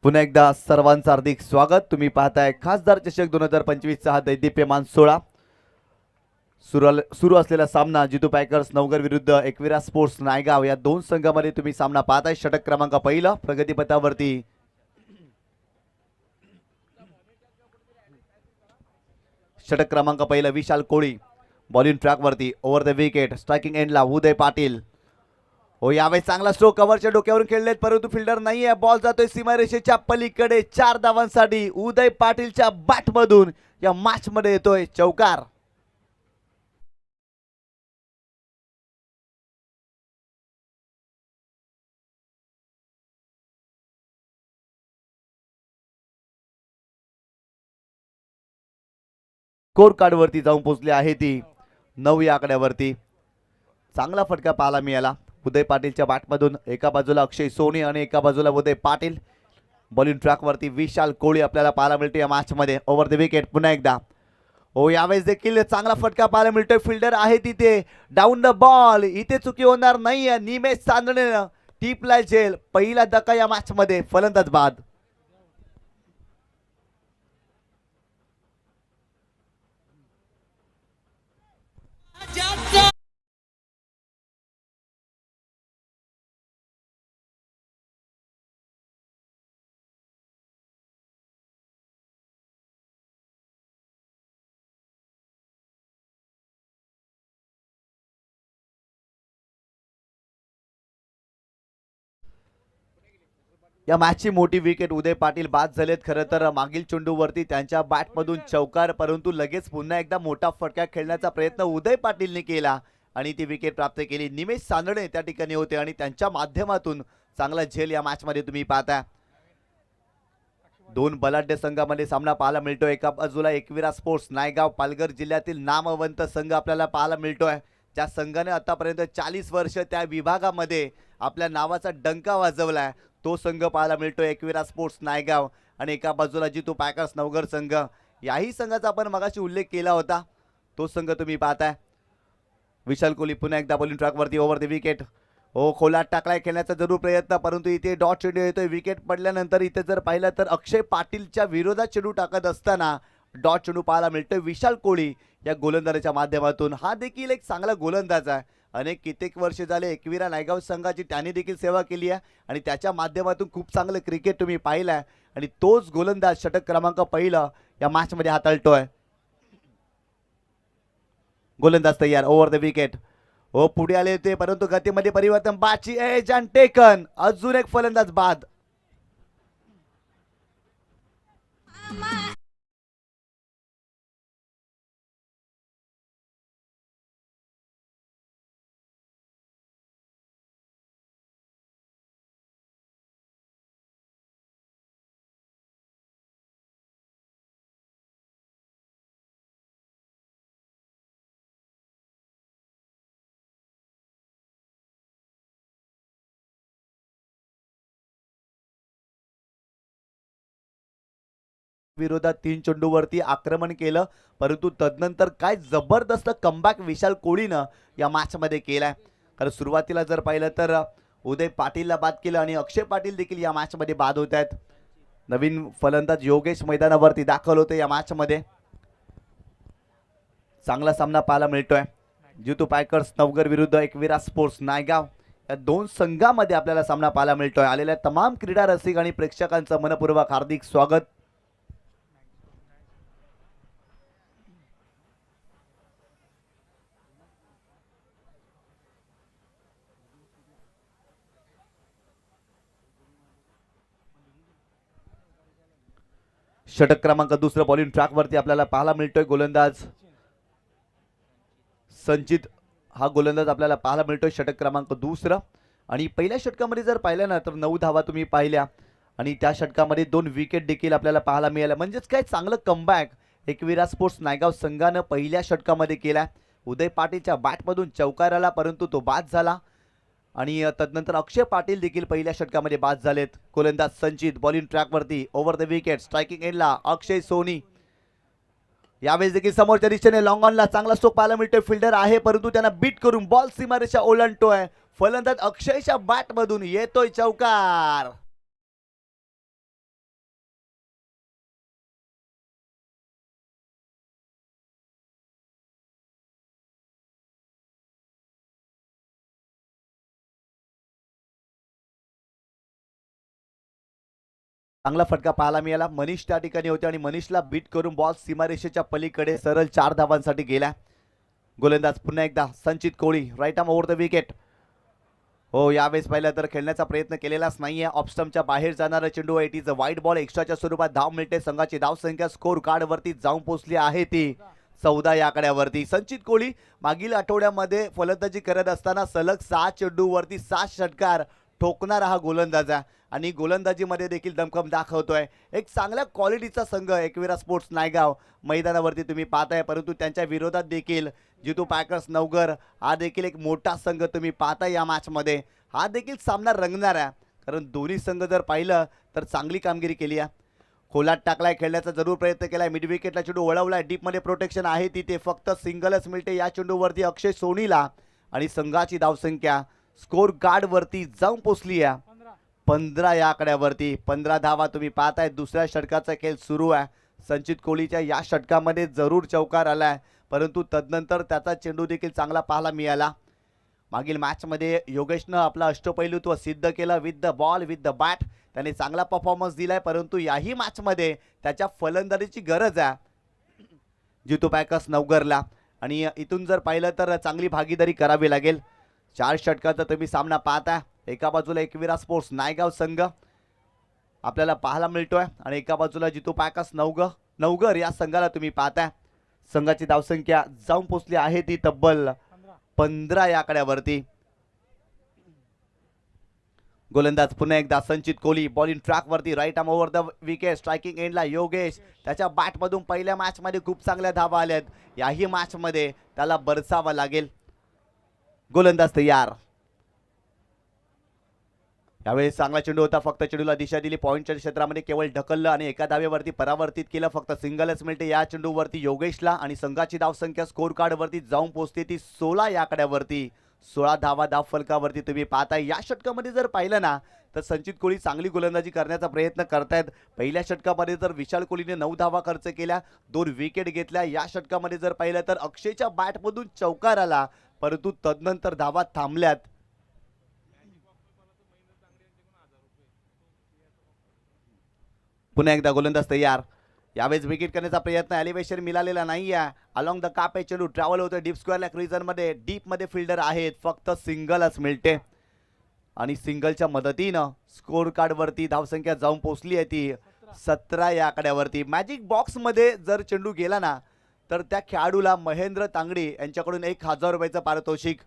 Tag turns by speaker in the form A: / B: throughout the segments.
A: पुन्हा एकदा सर्वांचं हार्दिक स्वागत। तुम्ही पाहताय खासदार चषक 2025 चा हा दैदिप्यमान सोहळा। सुरू असलेला सामना जितू पॅकर्स नवगर विरुद्ध एकविरा स्पोर्ट्स नायगाव या दोन संघांमध्ये तुम्ही सामना पाहताय। षटक क्रमांक पहिला प्रगतीपथावरती षटक क्रमांक पहिला विशाल कोळी बॉलिंग ट्रॅकवरती ओव्हर द विकेट स्ट्रायकिंग एंडला उदय पाटील। हो यावेळी चांगला स्ट्रोक कव्हरच्या डोक्यावरून खेळलेत परंतु फिल्डर नाहीये। बॉल जातोय सीमारेषेच्या पलीकडे 4 धावांसाठी उदय पाटीलच्या बॅटमधून या मॅच मध्ये येतोय चौकार। स्कोर कार्ड वरती जाऊन पोहोचली आहे ती 9 या आकड्यावरती। चांगला फटका पाहायला मिळाला उदय पाटीलच्या बॅटमधून। एका बाजूला अक्षय सोनी आणि एका बाजूला उदय पाटील। बॉलिंग ट्रॅकवरती विशाल कोळी आपल्याला पाहायला मिळतो या मॅच मध्ये ओव्हर द विकेट पुन्हा एकदा। हो यावेळेस देखील चांगला फटका पाहायला मिळतोय। फिल्डर आहे तिथे डाऊन द बॉल, इथे चुकी होणार नाहीये। निमेश चांदणेनं टीपला झेल पहिला धक्का या मॅच मध्ये फलंदाज बाद। या मॅचची मोठी विकेट उदय पाटील बाद झालेत। खरं तर मागील चेंडूवरती त्यांच्या बॅटमधून चौकार, परंतु लगेच पुन्हा एकदा मोठा फटका खेळण्याचा प्रयत्न उदय पाटीलने केला आणि ती विकेट प्राप्त केली। निमेश चांदणे त्या ठिकाणी होते आणि त्यांच्या माध्यमातून चांगला झेल या मॅच मध्ये तुम्ही पाहता। दोन बलाढ्य संघामध्ये सामना पाहायला मिळतोय। एका बाजूला एकविरा स्पोर्ट्स नायगाव पालघर जिल्ह्यातील नामवंत संघ आपल्याला पाहायला मिळतोय। ज्या संघाने आतापर्यंत 40 वर्ष त्या विभागामध्ये आपल्या नावाचा डंका वाजवलाय तो संघ पाहायला मिळतोय एकविरा स्पोर्ट्स नायगाव। आणि एका बाजूला जितू पॅकर्स नवगर संघ, याही संघाचा आपण मगाशी उल्लेख केला होता तो संघ तुम्ही पाहताय। विशाल कोहली पुन्हा एकदा बॉलिंग ट्रॅकवरती ओव्हर द विकेट। हो खोलात टाकलाय खेळण्याचा जरूर प्रयत्न, परंतु इथे डॉट चेंडू येतोय। विकेट पडल्यानंतर इथे जर पाहिलं तर अक्षय पाटीलच्या विरोधात चेंडू टाकत असताना डॉट चेंडू पाहायला मिळतोय विशाल कोहली या गोलंदाजाच्या माध्यमातून। हा देखील एक चांगला गोलंदाज आहे। अनेक कित्येक वर्ष झाले एकविरा नायगाव संघाची त्याने देखील सेवा केली आहे आणि त्याच्या माध्यमातून खूप चांगलं क्रिकेट तुम्ही पाहिलंय आणि तोच गोलंदाज षटक क्रमांक पहिला या मॅच मध्ये हाताळतोय। गोलंदाज तयार ओव्हर द विकेट। हो पुढे आले होते परंतु गतीमध्ये परिवर्तन, बाची एज अँड टेकन, अजून एक फलंदाज बाद। विरोधात 3 चेंडूवरती आक्रमण केलं, परंतु तदनंतर काय जबरदस्त कमबॅक विशाल कोहलीनं या मॅच मध्ये केलाय। कारण सुरुवातीला जर पाहिलं तर उदय पाटीलला बाद केलं आणि अक्षय पाटील देखील या मॅच मध्ये बाद होत आहेत। नवीन फलंदाज योगेश मैदानावरती दाखल होते या मॅच मध्ये। चांगला सामना पाहायला मिळतोय जितू पॅकर्स नवगर विरुद्ध एकविरा स्पोर्ट्स नायगाव या दोन संघांमध्ये आपल्याला सामना पाहायला मिळतोय। आलेल्या तमाम क्रीडा रसिक आणि प्रेक्षकांचं मनपूर्वक हार्दिक स्वागत। षटक क्रमांक दुसरं बॉलिंग ट्रॅकवरती आपल्याला पाहायला मिळतोय गोलंदाज संचित, हा गोलंदाज आपल्याला पाहायला मिळतोय षटक क्रमांक दुसरं। आणि पहिल्या षटकामध्ये जर पाहिलं ना तर 9 धावा तुम्ही पाहिल्या आणि त्या षटकामध्ये 2 विकेट देखील आपल्याला पाहायला मिळाल्या। म्हणजेच काय चांगलं कमबॅक एकविरा स्पोर्ट्स नायगाव संघानं पहिल्या षटकामध्ये केला। उदय पाटीलच्या बॅटमधून चौकार आला परंतु तो बाद झाला आणि तदनंतर अक्षय पाटील देखील पहिल्या षटकामध्ये बाद झालेत। गोलंदाज संचित बॉलिंग ट्रॅकवरती ओव्हर द विकेट स्ट्रायकिंग एंडला अक्षय सोनी। यावेळेस देखील समोरच्या दिशेने लॉंग ऑनला चांगला स्ट्रोक पाहायला मिळतोय। फिल्डर आहे परंतु त्यांना बीट करून बॉल सीमारेषा ओलांडतोय। फलंदाज अक्षयच्या बॅटमधून येतोय चौकार। चांगला फटका पाहायला मिळाला. मनीष त्या ठिकाणी होते आणि मनीषला बीट करून बॉल सीमारेषेच्या पलीकडे सरळ 4 धावांसाठी गेला. गोलंदाज पुन्हा एकदा Sanchit Koli, right arm over the wicket. हो, यावेळेस पाहिलं तर खेळण्याचा प्रयत्न केलेलाच नाहीये. ऑफस्टमच्या बाहेर जाणारा चेंडू. It is a wide ball. एक्स्ट्राच्या स्वरूपात धाव मिळते. संघाची धाव संख्या स्कोर कार्ड वरती जाऊन पोहोचली आहे ती 14 या आकड्यावरती. संचित कोळी मागील आठवड्यामध्ये फलंदाजी करत असताना सलग 6 चेंडूवरती 7 षटकार ठोकणारा हा गोलंदाज आहे आणि गोलंदाजीमध्ये देखील दमखम दाखवतोय. एक चांगल्या क्वालिटीचा संघ एकविरा स्पोर्ट्स नायगाव मैदानावरती तुम्ही पाहताय, परंतु त्यांच्या विरोधात देखील जितू पॅकर्स नवघर हा देखील एक मोठा संघ तुम्ही पाहताय. या मॅचमध्ये हा देखील सामना रंगणार आहे, कारण दोन्ही संघ जर पाहिलं तर चांगली कामगिरी केली आहे. खोलात टाकलाय, खेळण्याचा जरूर प्रयत्न केलाय. मिड विकेटला चेंडू वळवलाय. डीपमध्ये प्रोटेक्शन आहे तिथे, फक्त सिंगलच मिळते या चेंडूवरती अक्षय सोनीला आणि संघाची धावसंख्या स्कोर कार्ड वरती जाऊन पोचली आहे 15 या आकड्यावरती. 15 धावा तुम्ही पाहताय. दुसऱ्या षटकाचा खेळ सुरू आहे. संचित कोहलीच्या या षटकामध्ये जरूर चौकार आलाय, परंतु तदनंतर त्याचा चेंडू देखील चांगला पाहायला मिळाला. मागील मॅचमध्ये योगेशनं आपला अष्टपैलुत्व सिद्ध केलं. With the ball, with the bat त्याने चांगला परफॉर्मन्स दिलाय, परंतु याही मॅचमध्ये त्याच्या फलंदाजीची गरज आहे जितू पॅकर्स नवघरला. आणि इथून जर पाहिलं तर चांगली भागीदारी करावी लागेल. 4 षटकाचा तुम्ही सामना पाहता. एका बाजूला एकविरा स्पोर्ट्स नायगाव संघ आपल्याला पाहायला मिळतोय आणि एका बाजूला जितू पॅकर्स नवघर या संघाला तुम्ही पाहताय. संघाची धावसंख्या जाऊन पोहोचली आहे ती तब्बल 15 या आकड्यावरती. गोलंदाज पुन्हा एकदा संचित कोहली, बॉलिंग ट्रॅक वरती, right arm over the wicket. Striking एंडला योगेश. त्याच्या बॅटमधून पहिल्या मॅच मध्ये खूप चांगल्या धावा आल्यात. याही मॅच मध्ये त्याला बरसावं लागेल. गोलंदाज तयार. यावेळेस चांगला चेंडू होता, फक्त चेंडूला दिशा दिली. पॉईंटच्या क्षेत्रामध्ये केवळ ढकललं आणि एका धावेवरती परावर्तित केलं. फक्त सिंगलच मिळते या चेंडूवरती योगेशला आणि संघाची धावसंख्या स्कोर कार्ड वरती जाऊन पोहोचते ती 16 या आकड्यावरती. 16 धावा धाव फलकावरती तुम्ही पाहताय. या षटकामध्ये जर पाहिलं ना तर संचित कोहली चांगली गोलंदाजी करण्याचा प्रयत्न करतायत. पहिल्या षटकामध्ये तर विशाल कोहलीने 9 धावा खर्च केल्या, 2 विकेट घेतल्या. या षटकामध्ये जर पाहिलं तर अक्षयच्या बॅटमधून चौकार आला, परंतु तदनंतर धावा थांबल्यात. पुन्हा एकदा गोलंदाज तयार. यावेळेस विकेट करण्याचा प्रयत्न, एलिव्हेशन मिळालेला नाहीये. अलॉंग द काप चेंडू ट्रॅव्हल होतो डीप स्क्वेअरला क्रीजरमध्ये. डीप मध्ये फिल्डर आहेत, फक्त सिंगलच मिळते आणि सिंगलच्या मदतीनं स्कोर कार्ड वरती धावसंख्या जाऊन पोहोचली आहे ती 17 या आकड्यावरती. मॅजिक बॉक्स मध्ये जर चेंडू गेला ना तर त्या खेळाडूला महेंद्र तांगडी यांच्याकडून 1000 रुपयाचं पारितोषिक.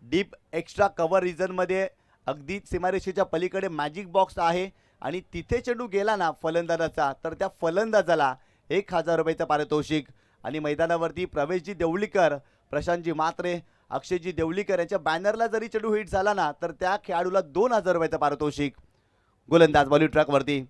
A: डीप एक्स्ट्रा कव्हर रिजन मध्ये अगदी सीमारेषेच्या पलीकडे मॅजिक बॉक्स आहे आणि तिथे चेंडू गेला ना फलंदाजाचा तर त्या फलंदाजाला 1000 रुपयाचं पारितोषिक. आणि मैदानावरती प्रवेशजी देवलीकर, प्रशांतजी मात्रे, अक्षयजी देवलीकर यांच्या बॅनरला जरी चेंडू हिट झाला ना तर त्या खेळाडूला 2000 रुपयाचं पारितोषिक. गोलंदाज बॉलिंग ट्रॅक वरती.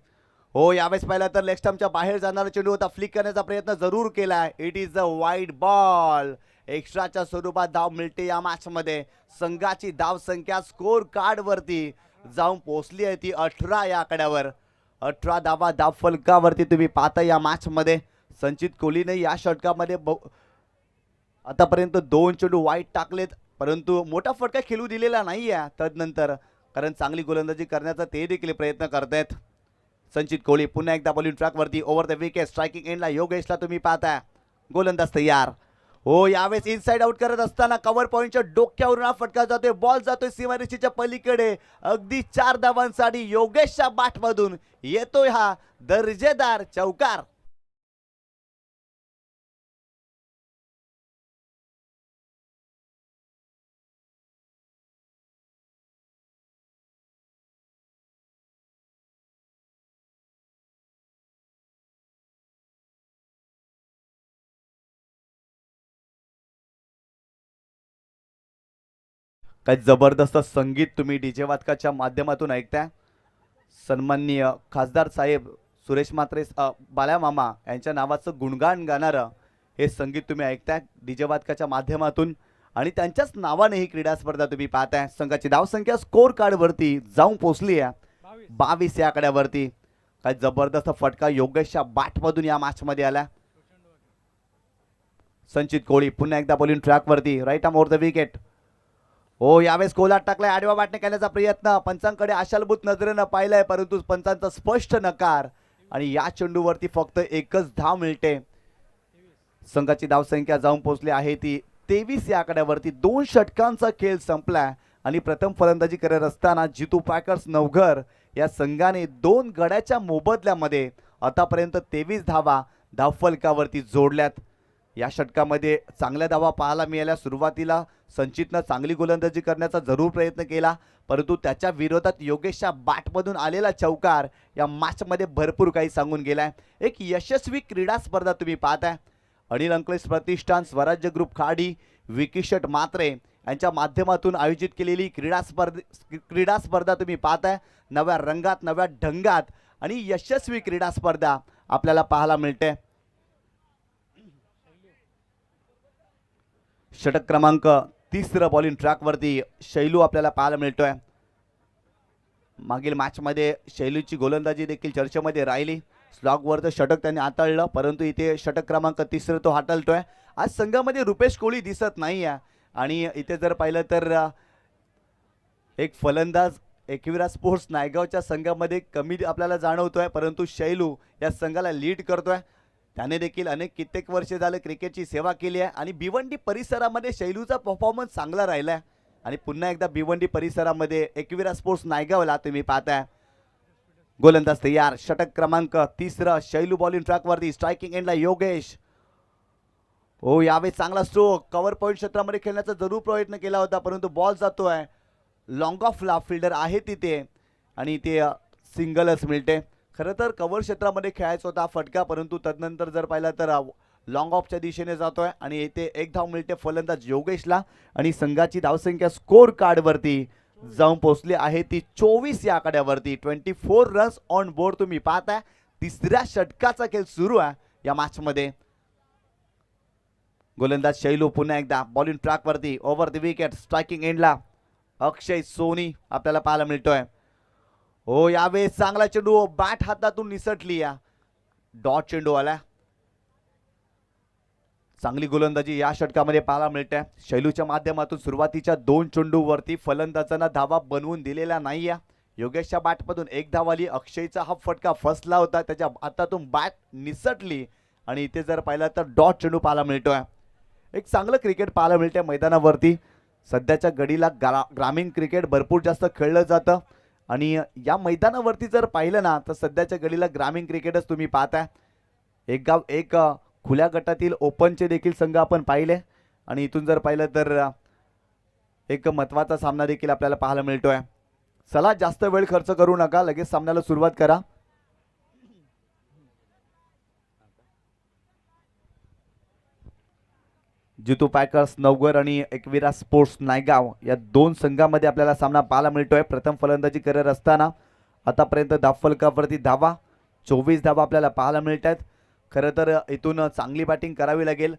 A: हो, यावेळेस पाहिला तर लेग स्टंपच्या बाहेर जाणारा चेंडू होता. फ्लिक करण्याचा प्रयत्न जरूर केलाय. It is a wide ball. एक्स्ट्राच्या स्वरूपात धाव मिळते या मॅच मध्ये. संघाची धाव संख्या स्कोर कार्ड वरती जाऊन पोहोचली आहे ती 18 या आकड्यावर. 18 धावा धाव फलकावरती तुम्ही पाहता या मॅच मध्ये. संचित कोहलीने या षटकामध्ये आतापर्यंत 2 चेंडू वाईट टाकलेत, परंतु मोठा फटका खेळू दिलेला नाहीये तदनंतर, कारण चांगली गोलंदाजी करण्याचा ते देखील प्रयत्न करतायत. संचित कोहली पुन्हा एकदा बॉलिंग ट्रॅक वरती, ओव्हर द विकेट. स्ट्रायकिंग एंडला योगेशला तुम्ही पाहताय. गोलंदाज तयार. हो, यावेळेस इनसाइड आउट करत असताना कव्हर पॉईंटच्या डोक्यावरून हा फटका जातोय. बॉल जातोय सीमारेषेच्या पलीकडे. अगदी 4 धावांसाठी योगेशच्या बॅटमधून येतोय हा दर्जेदार चौकार. काय जबरदस्त संगीत तुम्ही डीजे वादकाच्या माध्यमातून ऐकताय. सन्माननीय खासदार साहेब सुरेश मात्रे बाळा मामा यांच्या नावाचं गुणगान गाणारं हे संगीत तुम्ही ऐकताय डीजे वादकाच्या माध्यमातून आणि त्यांच्याच नावाने ही क्रीडा स्पर्धा तुम्ही पाहताय. संघाची धावसंख्या स्कोर कार्ड वरती जाऊन पोहोचली आहे 22 या आकड्यावरती. काय जबरदस्त फटका योगेशच्या बॅटमधून या मॅच मध्ये आला. संचित कोहली पुन्हा एकदा बॉलिंग ट्रॅक वरती, right arm over the wicket. हो, यावेळेस कोलाट टाकलाय, आडवा वाटणे करण्याचा प्रयत्न, पंचांकडे आशालभूत नजरेनं पाहिलंय, परंतु पंचांचा स्पष्ट नकार. आणि या चेंडूवरती फक्त एकच धाव मिळते. संघाची धावसंख्या जाऊन पोहोचली आहे ती 23 या आकड्यावरती. 2 षटकांचा खेळ संपलाय आणि प्रथम फलंदाजी करत असताना जितू पॅकर्स नवघर या संघाने 2 गड्याच्या मोबदल्यामध्ये आतापर्यंत 23 धावा धावफलकावरती जोडल्यात. या षटकामध्ये चांगल्या धावा पाहायला मिळाल्या. सुरुवातीला संचितनं चांगली गोलंदाजी करण्याचा जरूर प्रयत्न केला, परंतु त्याच्या विरोधात योगेशच्या बॅटमधून आलेला चौकार या मॅचमध्ये भरपूर काही सांगून गेलाय. एक यशस्वी क्रीडा स्पर्धा तुम्ही पाहताय. अनिल अंकलेश प्रतिष्ठान, स्वराज्य ग्रुप खाडी, विकीशट मात्रे यांच्या माध्यमातून आयोजित केलेली क्रीडा स्पर्धा तुम्ही पाहताय. नव्या रंगात, नव्या ढंगात आणि यशस्वी क्रीडा स्पर्धा आपल्याला पाहायला मिळते. षटक क्रमांक 30 बॉलिंग ट्रॅकवरती शैलू आपल्याला पाहायला मिळतोय. मागील मॅचमध्ये शैलूची गोलंदाजी देखील चर्चेमध्ये राहिली. स्लॉगवरचं षटक त्यांनी हाताळलं, परंतु इथे षटक क्रमांक 30 तो हाताळतोय. आज संघामध्ये रुपेश कोहली दिसत नाही आहे आणि इथे जर पाहिलं तर एक फलंदाज एकविरा स्पोर्ट्स नायगावच्या संघामध्ये कमी आपल्याला जाणवतोय, परंतु शैलू या संघाला लीड करतोय. त्याने देखील कित्येक वर्षे झाले क्रिकेटची सेवा केली आहे आणि भिवंडी परिसरामध्ये शैलूचा परफॉर्मन्स चांगला राहिला आहे. आणि पुन्हा एकदा भिवंडी परिसरामध्ये एकविरा स्पोर्ट्स नायगावला तुम्ही पाहताय. गोलंदाज तयार. षटक क्रमांक 30 शैलू बॉलिंग ट्रॅकवरती. स्ट्रायकिंग एंडला योगेश. हो, यावेळी चांगला स्ट्रोक. कव्हर पॉईंट क्षेत्रामध्ये खेळण्याचा जरूर प्रयत्न केला होता, परंतु बॉल जातोय लॉंग ऑफला. फिल्डर आहे तिथे आणि ते सिंगलच मिळते. खरं तर कव्हर क्षेत्रामध्ये खेळायचा होता फटका, परंतु तदनंतर जर पाहिलं तर लॉंग ऑफच्या दिशेने जातोय आणि इथे एक धाव मिळते फलंदाज योगेशला. आणि संघाची धावसंख्या स्कोर कार्डवरती जाऊन पोहोचली आहे ती 24 या आकड्यावरती. 24 रन्स ऑन बोर्ड तुम्ही पाहताय. तिसऱ्या षटकाचा खेळ सुरू आहे या मॅचमध्ये. गोलंदाज शैलू पुन्हा एकदा बॉलिंग ट्रॅकवरती. Over the wicket. स्ट्रायकिंग एंडला अक्षय सोनी आपल्याला पाहायला मिळतोय. हो, यावेळेस चांगला चेंडू बॅट हातातून निसटली. या डॉट चेंडू आला. चांगली गोलंदाजी या षटकामध्ये पाहायला मिळते. शैलूच्या माध्यमातून सुरुवातीच्या 2 चेंडूवरती फलंदाजांना धावा बनवून दिलेल्या नाही. योगेशच्या बॅटमधून एक धाव आली. अक्षयचा हा फटका फसला होता, त्याच्या हातातून बॅट निसटली आणि इथे जर पाहिलं तर डॉट चेंडू पाहायला मिळतोय. एक चांगलं क्रिकेट पाहायला मिळते मैदानावरती. सध्याच्या घडीला ग्रामीण क्रिकेट भरपूर जास्त खेळलं जातं आणि या मैदानावरती जर पाहिलं ना तर सध्याच्या घडीला ग्रामीण क्रिकेटच तुम्ही पाहताय. एक गाव एक खुल्या गटातील ओपनचे देखील संघ आपण पाहिले आणि इथून जर पाहिलं तर एक महत्त्वाचा सामना देखील आपल्याला पाहायला मिळतोय. चला, जास्त वेळ खर्च करू नका, लगेच सामन्याला सुरुवात करा. जितू पॅकर्स नवघर आणि एकविरा स्पोर्ट्स नायगाव या 2 संघामध्ये आपल्याला सामना पाहायला मिळतोय. प्रथम फलंदाजी करत असताना आतापर्यंत धावफलकावरती धावा 24 धावा आपल्याला पाहायला मिळत आहेत. खरं तर इथून चांगली बॅटिंग करावी लागेल.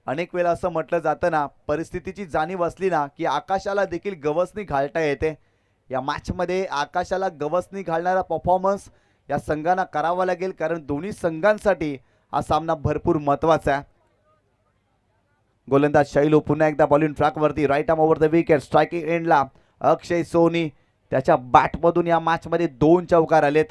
A: अनेक वेळा असं म्हटलं जातं ना, परिस्थितीची जाणीव असली ना की आकाशाला देखील गवसणी घालता येते. या मॅचमध्ये आकाशाला गवसणी घालणारा परफॉर्मन्स या संघांना करावा लागेल, कारण दोन्ही संघांसाठी हा सामना भरपूर महत्त्वाचा आहे. गोलंदाज शैलू पुन्हा एकदा बॉलिंग ट्रॅकवरती. Right arm over the wicket. Striking एंडला अक्षय सोनी. त्याच्या बॅटमधून या मॅचमध्ये 2 चौकार आलेत.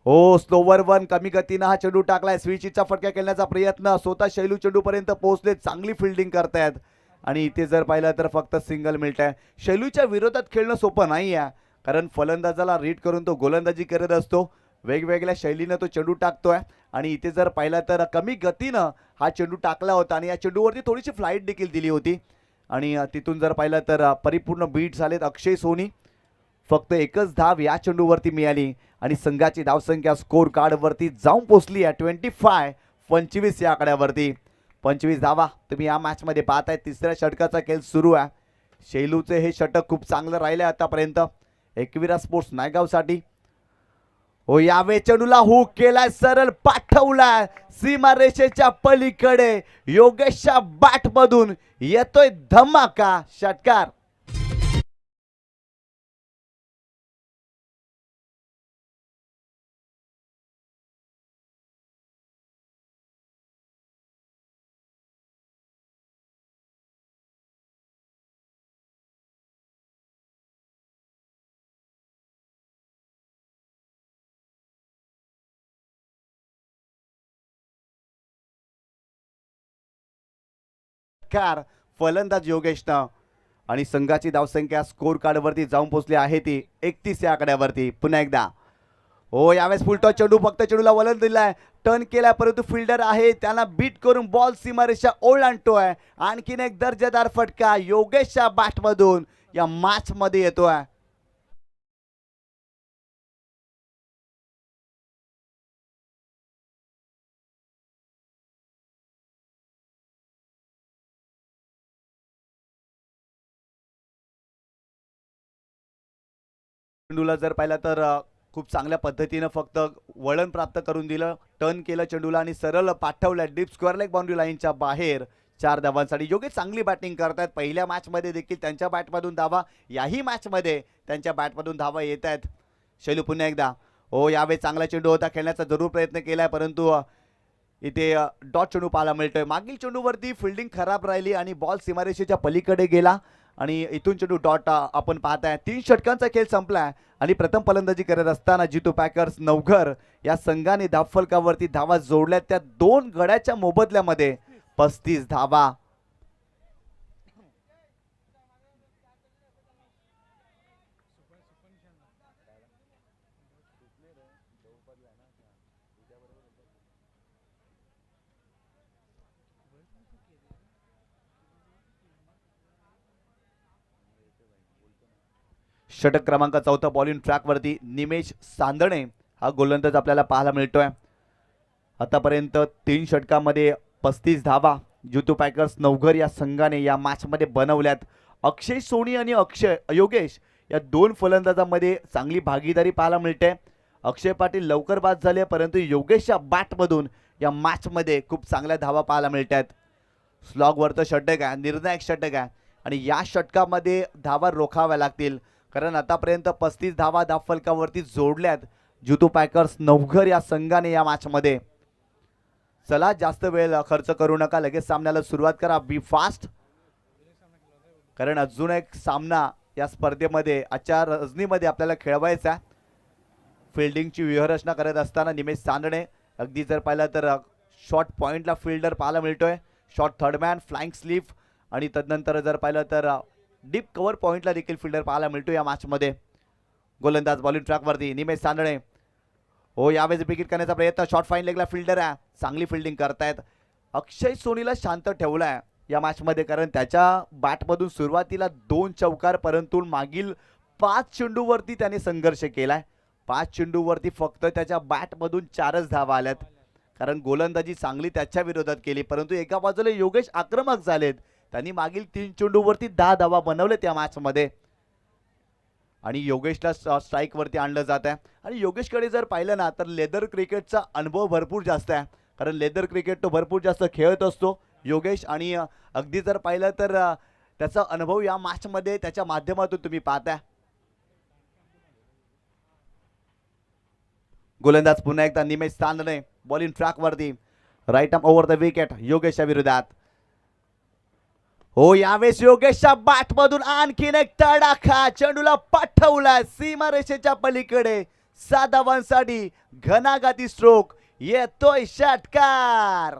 A: हो, स्लोवर 1 कमी गतीनं हा चेंडू टाकलाय. स्विचचा फटका खेळण्याचा प्रयत्न. स्वतः शैलू चेंडूपर्यंत पोहोचले. चांगली फिल्डिंग करतायत आणि इथे जर पाहिलं तर फक्त सिंगल मिळत आहे. शैलूच्या विरोधात खेळणं सोपं नाही आहे, कारण फलंदाजाला रीड करून तो गोलंदाजी करत असतो. वेगवेगळ्या शैलीनं तो चेंडू टाकतोय आणि इथे जर पाहिलं तर कमी गतीनं हा चेंडू टाकला होता आणि या चेंडूवरती थोडीशी फ्लाईट देखील दिली होती आणि तिथून जर पाहिलं तर परिपूर्ण बीट झालेत अक्षय सोनी. फक्त एकच धाव या चेंडूवरती मिळाली आणि संघाची धावसंख्या स्कोर कार्डवरती जाऊन पोहोचली आहे 25 या आकड्यावरती. 25 धावा तुम्ही या मॅचमध्ये पाहताय. तिसऱ्या षटकाचा खेळ सुरू आहे. शैलूचे हे षटक खूप चांगलं राहिले आतापर्यंत एकविरा स्पोर्ट्स नायगावसाठी. हो, यावे चेंडूला हुक केलाय, सरळ पाठवलाय सीमारेषेच्या पलीकडे. योगेशच्या बॅटमधून येतोय धमाका षटकार. षटकार फलंदाज योगेशनं आणि संघाची धावसंख्या स्कोर कार्डवरती जाऊन पोहोचली आहे ती 31 या आकड्यावरती. पुन्हा एकदा हो यावेळेस फुलटॉस चेंडू, फक्त चेंडूला वलन दिलाय, टर्न केलाय, परंतु फिल्डर आहे त्यांना बीट करून बॉल सीमारेषा ओलांडतोय. आणखीन एक दर्जेदार फटका योगेशच्या बॅटमधून या मॅच मध्ये येतोय. चेंडूला जर पाहिला तर खूप चांगल्या पद्धतीनं फक्त वळण प्राप्त करून दिलं, टर्न केलं चेंडूला आणि सरळ पाठवलं डीप स्क्वेअर लेग बाउंड्री लाईनच्या बाहेर 4 धावांसाठी. योगेश चांगली बॅटिंग करतायत. पहिल्या मॅचमध्ये देखील त्यांच्या बॅटमधून धावा, याही मॅचमध्ये त्यांच्या बॅटमधून धावा येत आहेत. शैलू पुन्हा एकदा हो यावेळी चांगला चेंडू होता, खेळण्याचा जरूर प्रयत्न केलाय, परंतु इथे डॉट चेंडू पाहायला मिळतोय. मागील चेंडूवरती फिल्डिंग खराब राहिली आणि बॉल सीमारेषेच्या पलीकडे गेला आणि इथून चेंडू डॉट आपण पाहताय. 3 षटकांचा खेळ संपलाय आणि प्रथम फलंदाजी करत असताना जितू पॅकर्स नवघर या संघाने धावफलकावरती धावा जोडल्या. त्या 2 गड्याच्या मोबदल्यामध्ये 35 धावा. षटक क्रमांक 4 बॉलिंग ट्रॅकवरती निमेश सांदणे हा गोलंदाज आपल्याला पाहायला मिळतोय. आतापर्यंत 3 षटकामध्ये 35 धावा जितू पॅकर्स नवघर या संघाने या मॅचमध्ये बनवल्यात. अक्षय सोनी आणि योगेश या 2 फलंदाजांमध्ये चांगली भागीदारी पाहायला मिळते. अक्षय पाटील लवकर बाद झाले, परंतु योगेशच्या बॅटमधून या मॅचमध्ये खूप चांगल्या धावा पाहायला मिळतात. स्लॉगवरचं षटक आहे, निर्णायक षटक आहे आणि या षटकामध्ये धावा रोखाव्या लागतील, कारण आतापर्यंत 35 धावा धावफलकावरती जोडल्यात जितू पॅकर्स नवघर या संघाने या मॅचमध्ये. चला जास्त वेळ खर्च करू नका, लगेच सामन्याला सुरुवात करा. बी फास्ट, कारण अजून एक सामना या स्पर्धेमध्ये आजच्या रजनीमध्ये आपल्याला खेळवायचा. फिल्डिंगची व्यूहरचना करत असताना निमेश सांदणे अगदी जर पाहिलं तर शॉर्ट पॉइंटला फिल्डर पाहायला मिळतोय. शॉर्ट थर्डमॅन, फ्लाइंग स्लीप आणि तदनंतर जर पाहिलं तर डीप कव्हर पॉइंटला देखील फिल्डर पाहायला मिळतो या मॅचमध्ये. गोलंदाज बॉलिंग ट्रॅकवरती निमेश सांदणे हो यावेळेस विकेट करण्याचा प्रयत्न. शॉर्ट फाईन लेगला फिल्डर आहे, चांगली फिल्डिंग करतायत. अक्षय सोनीला शांत ठेवलाय या मॅचमध्ये, कारण त्याच्या बॅटमधून सुरुवातीला 2 चौकार, परंतु मागील 5 चेंडूवरती त्याने संघर्ष केलाय. 5 चेंडूवरती फक्त त्याच्या बॅटमधून 4च धावा आल्यात, कारण गोलंदाजी चांगली त्याच्या विरोधात केली. परंतु एका बाजूला योगेश आक्रमक झालेत, त्यांनी मागील 3 चेंडूवरती 10 धावा बनवले त्या मॅचमध्ये आणि योगेशला स्ट्राईक वरती आणलं जात आहे. आणि योगेशकडे जर पाहिलं ना तर लेदर क्रिकेटचा अनुभव भरपूर जास्त आहे, कारण लेदर क्रिकेट तो भरपूर जास्त खेळत असतो योगेश. आणि अगदी जर पाहिलं तर त्याचा अनुभव या मॅचमध्ये त्याच्या माध्यमातून तुम्ही पाहताय. गोलंदाज पुन्हा एकदा निमेश सांदणे बॉलिंग ट्रॅकवरती, right arm over the wicket योगेशच्या विरोधात. हो यावेळेस योगेशच्या बॅटमधून आणखीन एक तडाखा, चेंडूला पाठवला सीमारेषेच्या पलीकडे. 7 धावांसाठी घणाघाती स्ट्रोक, येतोय षटकार.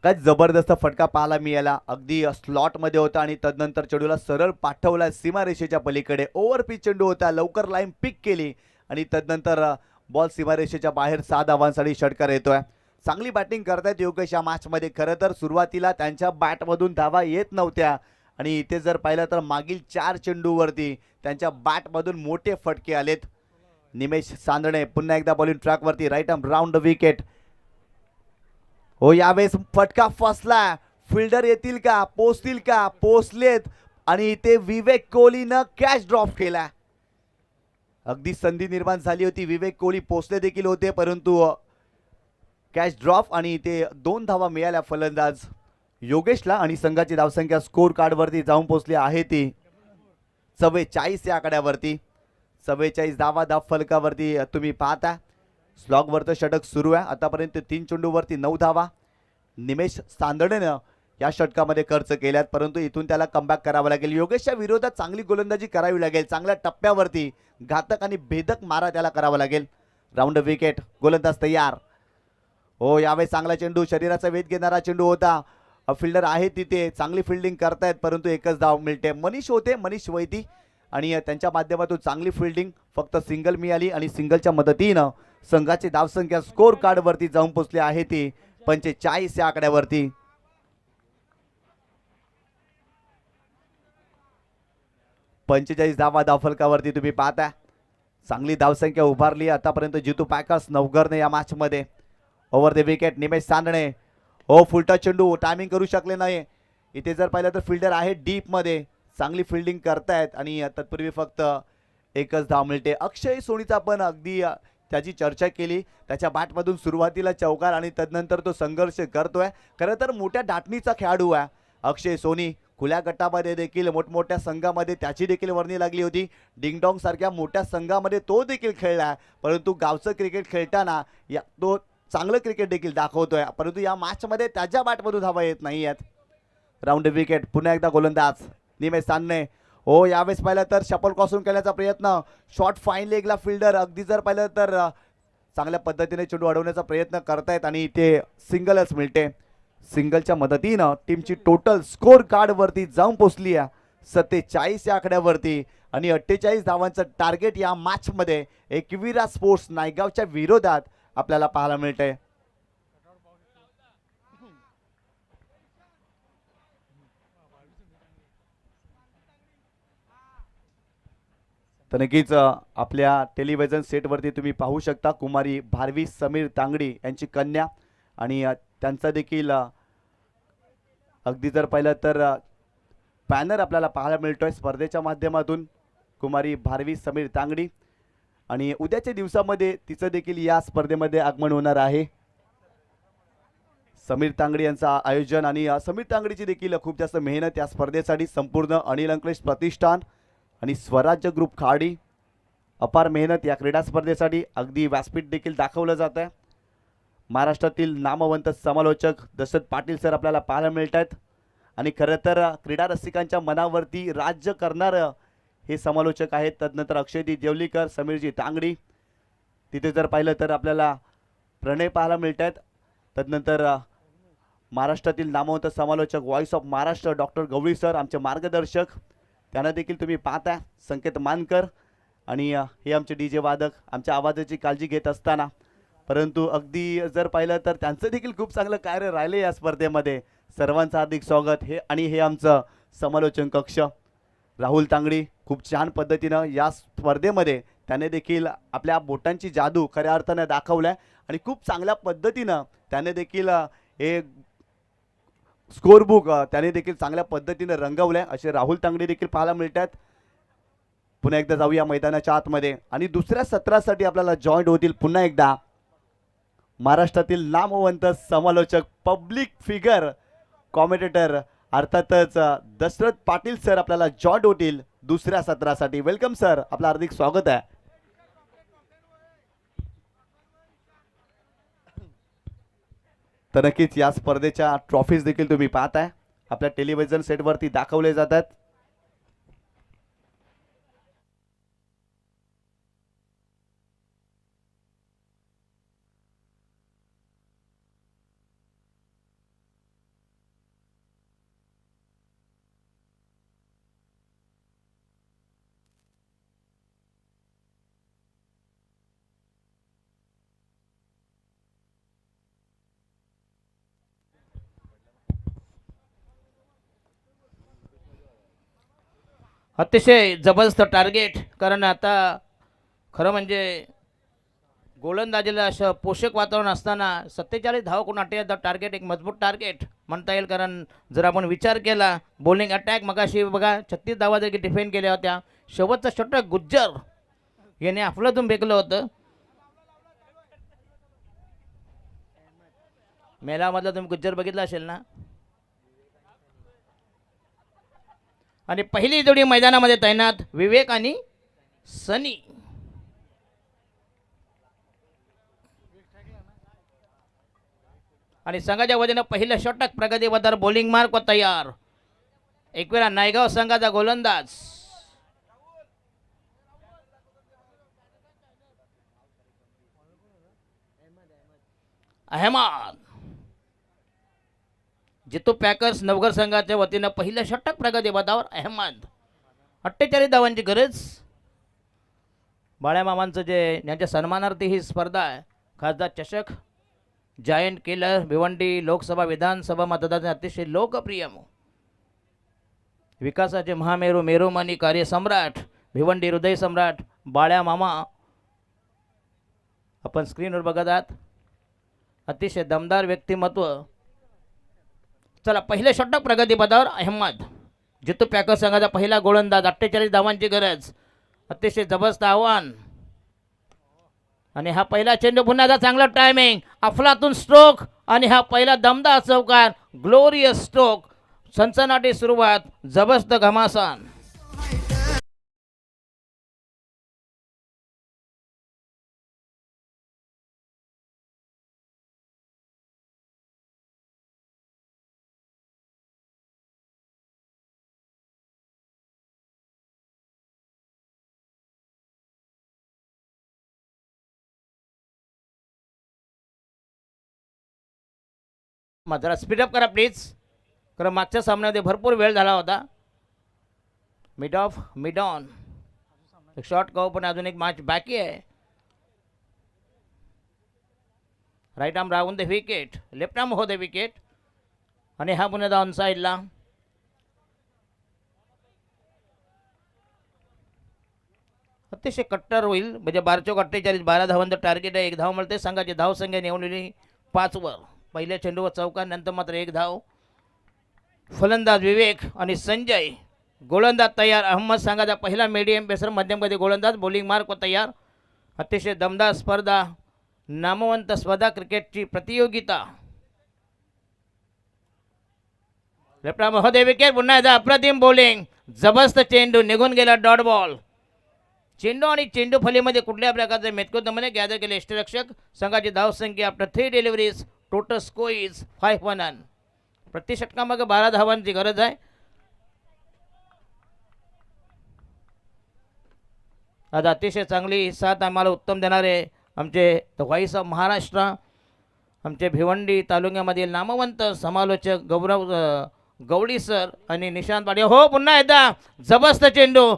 A: काय जबरदस्त फटका पाहायला मिळाला, अगदी स्लॉट मध्ये होता आणि तदनंतर चेंडूला सरळ पाठवला सीमारेषेच्या पलीकडे. ओव्हर पिच चेंडू होता, लवकर लाईन पिक केली आणि तदनंतर बॉल सीमारेषेच्या बाहेर 7 धावांसाठी षटकार येतोय. चांगली बॅटिंग करतायत योगेश या मॅचमध्ये. खरं तर सुरुवातीला त्यांच्या बॅटमधून धावा येत नव्हत्या आणि इथे जर पाहिलं तर मागील 4 चेंडूवरती त्यांच्या बॅटमधून मोठे फटके आलेत. निमेश सांदणे पुन्हा एकदा बॉलिंग ट्रॅकवरती, right arm round the wicket. हो यावेळेस फटका फसला, फिल्डर येतील का, पोचतील का, पोचलेत आणि इथे विवेक कोहलीनं कॅच ड्रॉप केला. अगदी संधी निर्माण झाली होती, विवेक कोहली पोचले देखील होते, परंतु कॅच ड्रॉप आणि इथे 2 धावा मिळाल्या फलंदाज योगेशला आणि संघाची धावसंख्या स्कोर कार्डवरती जाऊन पोहोचली आहे ती 44 या आकड्यावरती. 44 धावा धाव फलकावरती तुम्ही पाहता. स्लॉगवरचं षटक सुरू आहे. आतापर्यंत 3 चेंडूवरती 9 धावा निमेश सांदणेनं या षटकामध्ये खर्च केल्यात, परंतु इथून त्याला कमबॅक करावं लागेल. योगेशच्या विरोधात चांगली गोलंदाजी करावी लागेल. चांगल्या टप्प्यावरती घातक आणि भेदक मारा त्याला करावा लागेल. राऊंड विकेट, गोलंदाज तयार. हो, यावेळी चांगला चेंडू, शरीराचा वेध घेणारा चेंडू होता. फिल्डर आहे तिथे, चांगली फिल्डिंग करतायत, परंतु एकच धाव मिळते. मनीष होते, मनीष वैदी, आणि त्यांच्या माध्यमातून चांगली फिल्डिंग, फक्त सिंगल मिळाली आणि सिंगलच्या मदतीनं संघाची धावसंख्या स्कोर कार्डवरती जाऊन पोहोचली आहे ती 45 या आकड्यावरती. धावा धावफलकावरती तुम्ही पाहता. चांगली धावसंख्या उभारली आतापर्यंत जितू पॅकर्स नवघरने या मॅच मध्ये. ओव्हर द विकेट निमेश सांदणे. हो, फुलटा चेंडू, टायमिंग करू शकले नाही. इथे जर पाहिलं तर फिल्डर आहे डीप मध्ये, चांगली फिल्डिंग करतायत आणि तत्पूर्वी फक्त एकच धाव मिळते. अक्षय सोनीचा पण अगदी त्याची चर्चा केली. त्याच्या बॅटमधून सुरुवातीला चौकार आणि तदनंतर तो संघर्ष करतोय. खरं तर मोठ्या दाटणीचा खेळाडू आहे अक्षय सोनी. खुल्या गटामध्ये देखील मोठमोठ्या संघामध्ये त्याची देखील वर्णी लागली होती. डिंगडॉंग सारख्या मोठ्या संघामध्ये तो देखील खेळला, परंतु गावचं क्रिकेट खेळताना तो चांगलं क्रिकेट देखील दाखवतोय, परंतु या मॅचमध्ये त्याच्या बॅटमधून धावा येत नाही आहेत. राऊंड विकेट, पुन्हा एकदा गोलंदाज निमेश सांदणे. हो, यावेळेस पाहिलं तर शपल क्रॉसिंग करण्याचा प्रयत्न, शॉर्ट फाईन लेगला फिल्डर अगदी जर पाहिलं तर चांगल्या पद्धतीने चेंडू अडवण्याचा प्रयत्न करतायत आणि इथे सिंगलच मिळते. सिंगलच्या मदतीनं टीमची टोटल स्कोर कार्डवरती जाऊन पोहोचली आहे 47 या आकड्यावरती आणि 48 धावांचं टार्गेट या मॅचमध्ये एकविरा स्पोर्ट्स नायगावच्या विरोधात आपल्याला पाहायला मिळतंय. तर नक्कीच आपल्या टेलिव्हिजन सेटवरती तुम्ही पाहू शकता कुमारी भारवी समीर तांगडी यांची कन्या, आणि त्यांचा देखील अगदी जर पाहिलं तर बॅनर आपल्याला पाहायला मिळतोय स्पर्धेच्या माध्यमातून. कुमारी भारवी समीर तांगडी, आणि उद्याच्या दिवसामध्ये तिचं देखील या स्पर्धेमध्ये आगमन होणार आहे. समीर तांगडी यांचं आयोजन आणि समीर तांगडीची देखील खूप जास्त मेहनत या स्पर्धेसाठी. संपूर्ण अनिल अंकलेश प्रतिष्ठान आणि स्वराज्य ग्रुप खाडी अपार मेहनत या क्रीडा स्पर्धेसाठी. अगदी व्यासपीठ देखील दाखवलं जात आहे. महाराष्ट्रातील नामवंत समालोचक दशरथ पाटील सर आपल्याला पाहायला मिळत आहेत, आणि खरं तर क्रीडा रसिकांच्या मनावरती राज्य करणारं हे समालोचक आहेत. तदनंतर अक्षयदी देवलीकर, समीरजी तांगडी, तिथे जर पाहिलं तर आपल्याला प्रणय पाहायला मिळत आहेत. तदनंतर महाराष्ट्रातील नामवंत समालोचक voice of Maharashtra doctor Gawali sir आमचे मार्गदर्शक, त्यांना देखील तुम्ही पाहता. संकेत मानकर, आणि हे आमचे DJ वादक आमच्या आवाजाची काळजी घेत असताना, परंतु अगदी जर पाहिलं तर त्यांचं देखील खूप चांगलं कार्य राहिले या स्पर्धेमध्ये. सर्वांचं हार्दिक स्वागत. हे आमचं समालोचन कक्ष. राहुल तांगडी खूप छान पद्धतीनं या स्पर्धेमध्ये त्याने देखील आपल्या बोटांची जादू खऱ्या अर्थाने दाखवलाय, आणि खूप चांगल्या पद्धतीनं त्याने देखील हे स्कोर बुक त्याने देखील चांगल्या पद्धतीने रंगवलंय. असे राहुल तांगडी देखील पाहायला मिळतात. पुन्हा एकदा जाऊया मैदानाच्या आतमध्ये, आणि दुसऱ्या सत्रासाठी आपल्याला जॉईंट होतील पुन्हा एकदा महाराष्ट्रातील नामवंत समालोचक, पब्लिक फिगर, कॉमेंटेटर अर्थातच दशरथ पाटील सर आपल्याला जॉईंट होतील दुसऱ्या सत्रासाठी. वेलकम सर, आपलं हार्दिक स्वागत आहे. तर नक्कीच या स्पर्धेच्या ट्रॉफीज देखील तुम्ही पाहताय आपल्या टेलिव्हिजन सेटवरती दाखवले जातात.
B: अतिशय जबरदस्त टार्गेट, कारण आता खरं म्हणजे गोलंदाजीला असं पोषक वातावरण असताना 47 धावा कोण अटेल टार्गेट एक मजबूत टार्गेट म्हणता येईल. कारण जर आपण विचार केला बॉलिंग अटॅक मगाशी बघा 36 धावा देखील डिफेंड केल्या होत्या. शेवटचं षटक गुज्जर याने अफलातून फेकलं होतं. मेलामधला तुम्ही गुज्जर बघितला असेल ना. आणि पहिली जोडी मैदानामध्ये तैनात विवेक आणि सनी. आणि संघाच्या वतीनं पहिलं षटक प्रगती पथावर बॉलिंग मार्क व तयार. एक वेळा नायगाव संघाचा गोलंदाज अहमद. जितू पॅकर्स नवघर संघाच्या वतीनं पहिलं षटक प्रगती पथावर अहमद. 48 धावांची गरज. बाळ्यामामांचं जे यांच्या सन्मानार्थी ही स्पर्धा आहे, खासदार चषक. जायंट किलर भिवंडी लोकसभा विधानसभा मतदार अतिशय लोकप्रिय विकासाचे महामेरू मेरुमणी कार्यसम्राट भिवंडी हृदय सम्राट बाळ्यामामा आपण स्क्रीनवर बघत आहात. अतिशय दमदार व्यक्तिमत्व. चला पहिले षटक प्रगती पथावर अहमद. जितू पॅकर संघाचा पहिला गोलंदाज. 48 धावांची गरज. अतिशय जबरदस्त आव्हान. आणि हा पहिला चेंडू पुन्हा चांगला टायमिंग. अफलातून स्ट्रोक आणि हा पहिला दमदार चौकार. Glorious stroke. सनसनाटी सुरुवात. जबरदस्त घमासान. जरा स्पीडअप करा प्लीज, कारण मागच्या सामन्यामध्ये भरपूर वेळ झाला होता. मिड ऑफ मिड ऑन एक शॉर्ट कव, पण अजून एक मॅच बाकी आहे. राईट आर्म राहून द विकेट, लेफ्ट आर्म हो द विकेट. आणि हा पुन्हा ऑन साईडला. अतिशय कट्टर होईल, म्हणजे 12 12 धावांचं टार्गेट आहे. 1 धाव मिळते. संघाची धावसंख्या निवडलेली 5 वर. पहिल्या चेंडूवर चौकार, नंतर मात्र 1 धाव. फलंदाज विवेक आणि संजय. गोलंदाज तयार. अहमद संघाचा पहिला मीडियम पेसर मध्यमगती गोलंदाज. बॉलिंग मार्क व तयार. अतिशय दमदार स्पर्धा, नामवंत स्पर्धा, क्रिकेटची प्रतियोगिता. लेफ्ट आर्म होते विकेट. पुन्हा एकदा अप्रतिम बॉलिंग. जबरदस्त चेंडू निघून गेला. Dot ball. चेंडू आणि चेंडू फलीमध्ये कुठल्या प्रकारचे मेतकोदमने गॅदर केले यष्टीरक्षक. संघाची धावसंख्या after 3 deliveries. Total score is 5 run. प्रति षटकामागे 12 धावांची गरज आहे. आज अतिशय चांगली साथ आम्हाला उत्तम देणारे आमचे द व्हॉइस ऑफ महाराष्ट्र, आमचे भिवंडी तालुक्यामधील नामवंत समालोचक गौरव गवडी सर आणि निशांत पाटील. हो पुन्हा एकदा जबरदस्त चेंडू.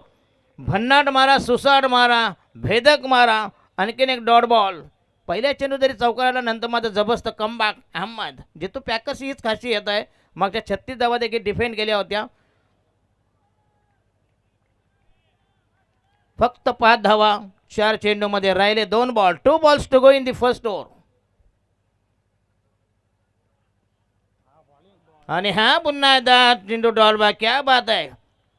B: भन्नाट मारा, सुसाट मारा, भेदक मारा. आणखीन एक डॉट बॉल. पहिल्या चेंडू जरी चौकाराला, नंतर मात्र जबरदस्त कमबॅक अहमद. जितू पॅकर्स हीच खासियत आहे. मागच्या 36 धावा देखील डिफेंड केल्या होत्या. फक्त 5 धावा 4 चेंडूमध्ये राहिले. 2 ball, 2 balls to go in the first over. आणि हा पुन्हा एकदा चेंडू डॉल बॅक. क्या बात आहे.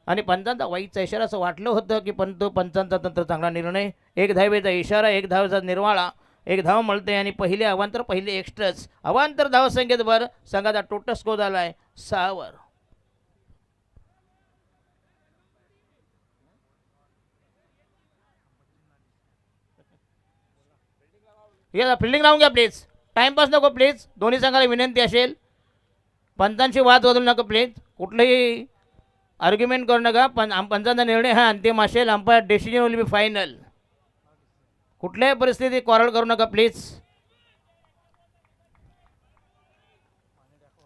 B: आणि पंचांचा वाईटचा इशारा असं वाटलं होतं की पंचांचा तंत्र चांगला निर्णय. 1 धावेचा इशारा, 1 धावेचा निर्वाळा. 1 धाव मिळते आणि पहिले अवांतर, पहिले एक्स्ट्राच. अवांतर धावसंख्येत वर संघाचा टोटल स्कोर झाला आहे 6 वर. या फिल्डिंग लावून घ्या प्लीज. टाइमपास नको प्लीज. दोन्ही संघाला विनंती असेल, पंचांशी वाद बदलू नका प्लीज. कुठलंही आर्ग्युमेंट करू नका. पंचांचा निर्णय हा अंतिम असेल. Umpire decision will be final. कुठल्याही परिस्थितीत कॉरल करू नका प्लीज.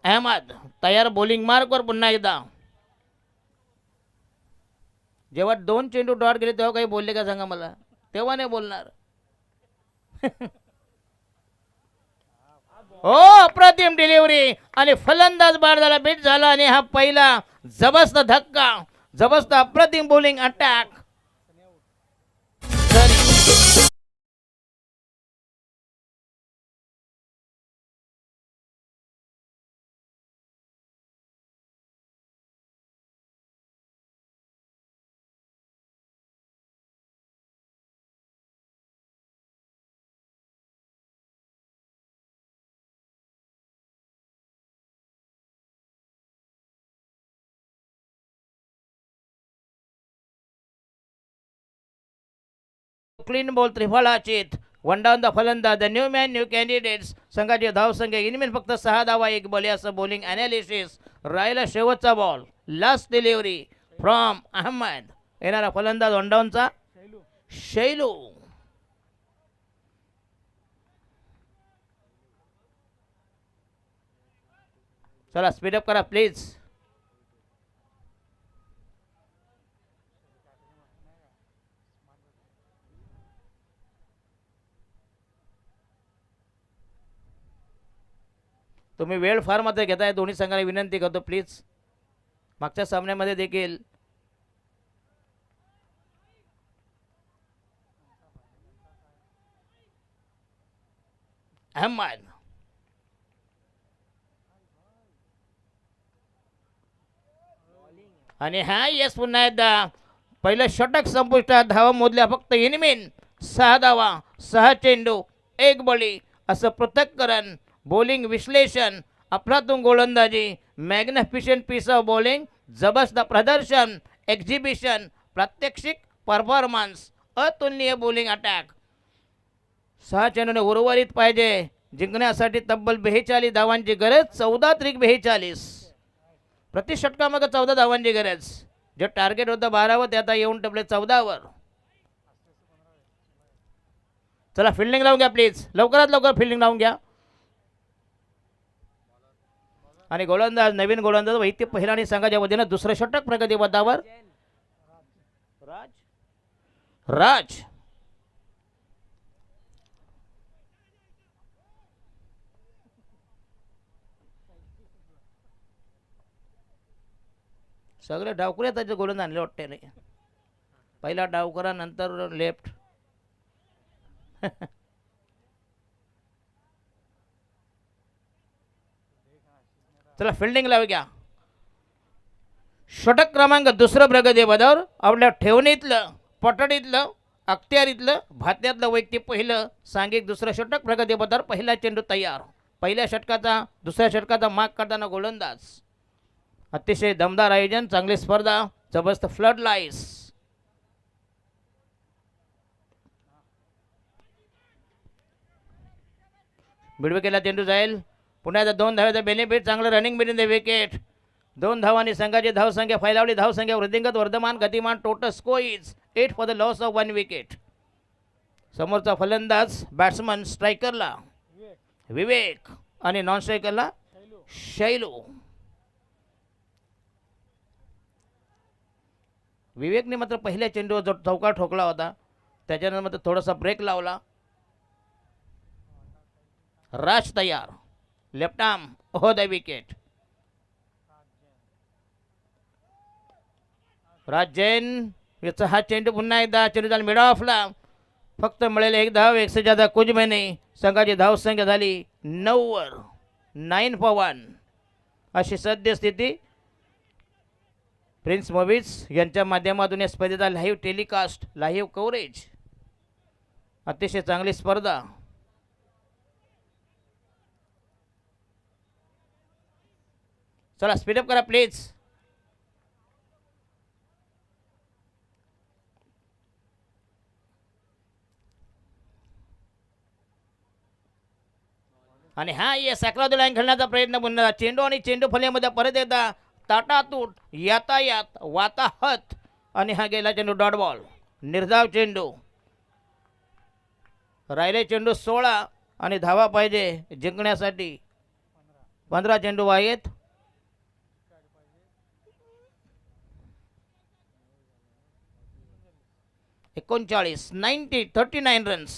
B: अहमद तयार. बॉलिंग मार्कवर पुन्हा एकदा. जेव्हा 2 चेंडू डॉट गेले तेव्हा काही बोलले का सांगा मला? तेव्हा नाही बोलणार. हो अप्रतिम डिलिव्हरी. आणि फलंदाज बाद झाला, बीट झाला. आणि हा पहिला जबरदस्त धक्का, जबरदस्त अप्रतिम बॉलिंग अटॅक. क्लीन बॉल त्रिफळाचित. वन डाऊन द फलंदाज the new man new candidates. संघाचे धावसंख्या इनमेन फक्त 6 धावा 1 बॉल असं बॉलिंग अनालिसिस. राहिला शेवटचा ball. Last delivery from Ahmed. येणारा फलंदाज वन डाऊनचा शैलू. चला स्पीडअप करा प्लीज. तुम्ही वेळ फार मात्र घेताय. दोन्ही संघाला विनंती करतो प्लीज. मागच्या सामन्यामध्ये देखील अहमद आणि हा येस पुन्हा एकदा पहिलं षटक संपुष्टात. धावा मोजल्या फक्त इनमेन 6 धावा 6 चेंडू 1 बळी असं पृथक्करण. बॉलिंग विश्लेषण अफलातून गोलंदाजी. मॅग्निफिशंट पीस ऑफ बॉलिंग. जबरदस्त प्रदर्शन एक्झिबिशन प्रात्यक्षिक परफॉर्मन्स. अतुलनीय बॉलिंग अटॅक. 6 चेंडूने उर्वरित पाहिजे. जिंकण्यासाठी तब्बल 42 धावांची गरज. 14 त्रिक 42. प्रति षटकामागे 14 धावांची गरज. जे टार्गेट होतं 12 वर ते आता येऊन टपले 14 वर. चला फिल्डिंग लावून घ्या प्लीज. लवकरात लवकर फिल्डिंग लावून घ्या. आणि गोलंदाज नवीन गोलंदाज वैद्य पहिला आणि संघाच्या वतीनं दुसरं षटक प्रगती पथावर. राज सगळे डावकुरे त्याचे गोलंदाज आणले वाटते नाही. पहिला डावकरा नंतर लेफ्ट. चला फिल्डिंग लावू घ्या. षटक क्रमांक दुसरं प्रगती पदावर. आपल्या ठेवणीतलं पटडीतलं अखत्यारीतलं भात्यातलं वैयक्तिक पहिलं सांघिक दुसरं षटक प्रगती पदावर. पहिला चेंडू तयार. पहिल्या षटकाचा दुसऱ्या षटकाचा माग करताना गोलंदाज. अतिशय दमदार आयोजन. चांगली स्पर्धा. जबरदस्त फ्लड लाईट्स. बिडविकेला चेंडू जाईल. पुन्हा एकदा 2 धाव्याचा बेनिफिट. चांगलं रनिंग बिटवीन द विकेट. 2 धावांनी संघाची धावसंख्या फैलावली. धावसंख्या वृद्धिंगत वर्धमान गतिमान. Total score is 8 for the loss of 1 wicket. समोरचा फलंदाज बॅट्समन स्ट्रायकरला विवेक आणि नॉन स्ट्रायकरला शैलू. विवेकने मात्र पहिल्या चेंडूवर जो चौकार ठोकला होता त्याच्यानंतर मात्र थोडासा ब्रेक लावला. राज तयार. लेफ्ट आर्म हो द विकेट. राज जैन याचा हा चेंडू पुन्हा एकदा चेंडू झाला मिड ऑफला. फक्त मिळेल 1 धाव. 1 से ज्यादा कुछ में नहीं. संघाची धावसंख्या झाली 9 वर. 9 फॉर 1 अशी सद्यस्थिती. प्रिन्स मूव्हीज यांच्या माध्यमातून या स्पर्धेचा लाईव्ह टेलिकास्ट लाईव्ह कव्हरेज. अतिशय चांगली स्पर्धा. चला स्पीडअप करा प्लीज. आणि हा ये सॅक्रादो लाईन खेळण्याचा प्रयत्न पुन्हा. चेंडू आणि चेंडू फलीमध्ये परत एकदा ताटातूट यातायात वाताहत. आणि हा गेला चेंडू डॉट बॉल. निर्धाव चेंडू. राहिले चेंडू 16 आणि धावा पाहिजे जिंकण्यासाठी. 15 चेंडू आहेत. 39 रन्स.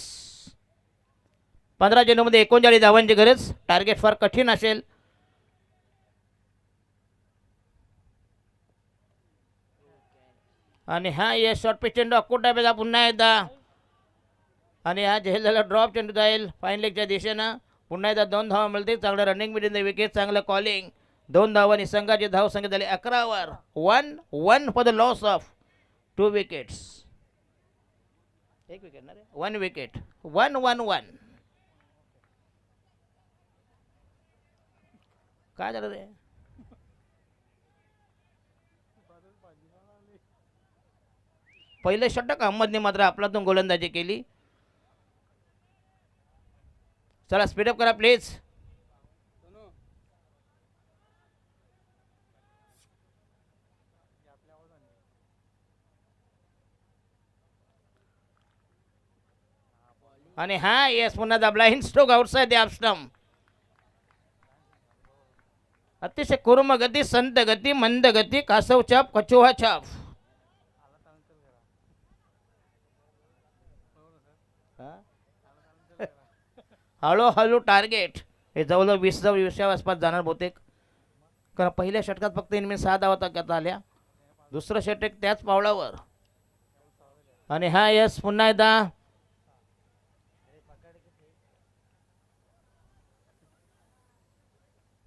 B: 15 चेंडूमध्ये 39 धावांची गरज. टार्गेट फार कठीण असेल. आणि हा ये शॉर्ट पिच चेंडू अक्कोटा पेजा पुन्हा एकदा. आणि हा झेललेला ड्रॉप चेंडू जाईल फाईन लेगच्या दिशेनं. पुन्हा एकदा 2 धावा मिळतील. चांगलं रनिंग बिटवीन द विकेट. चांगलं कॉलिंग. 2 धावांनी संघाची धावसंख्या झाली 11 वर. 1 for the loss of 2 wickets. 1 wicket ना रे. 1 विकेट. 1-1-1. काय झालं रे. पहिले षटक अहमदने मात्र आपल्यातून गोलंदाजी केली. चला स्पीडअप करा प्लीज. आणि हा येस पुन्हा दाबला. In stroke outside the off stump. अतिशय कुर्म गती, संत गती, मंद गती, कासव छाप, कचोहा छाप. हळूहळू टार्गेट हे जवळजवळ 20च्या आसपास जाणार बहुतेक, कारण पहिल्या षटकात फक्त इनमें 6 धावा करता आल्या. दुसरं षटक त्याच पावलावर. आणि हा यस पुन्हा एकदा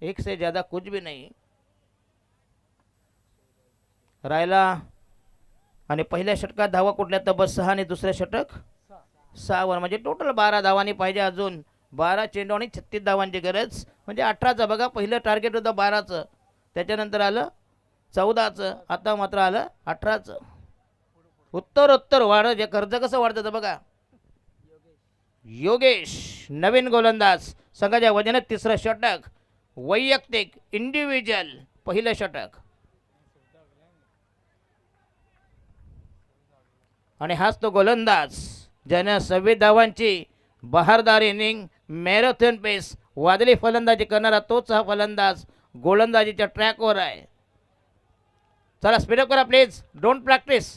B: एक से ज्यादा कुछ भी नहीं राहिला. आणि पहिल्या षटकात धावा कुठल्या तर बस 6 आणि दुसऱ्या षटक 6 वर, म्हणजे टोटल 12 धावांनी पाहिजे. अजून 12 चेंडू आणि 36 धावांची गरज, म्हणजे 18चं बघा. पहिलं टार्गेट होतं 12चं, त्याच्यानंतर आलं 14चं, आता मात्र आलं 18चं. उत्तर वाढ जे कर्ज कसं वाढतं बघा. योगेश नवीन गोलंदाज, संघाच्या वजनात तिसरं षटक, वैयक्तिक इंडिव्हिज्युअल पहिलं षटक. आणि हाच तो गोलंदाज ज्याने 26 धावांची बहारदार इनिंग, मॅरेथॉन पेस, वादळी फलंदाजी करणारा तोच हा फलंदाज गोलंदाजीच्या ट्रॅकवर आहे. चला स्पीडअप करा प्लीज, डोंट प्रॅक्टिस.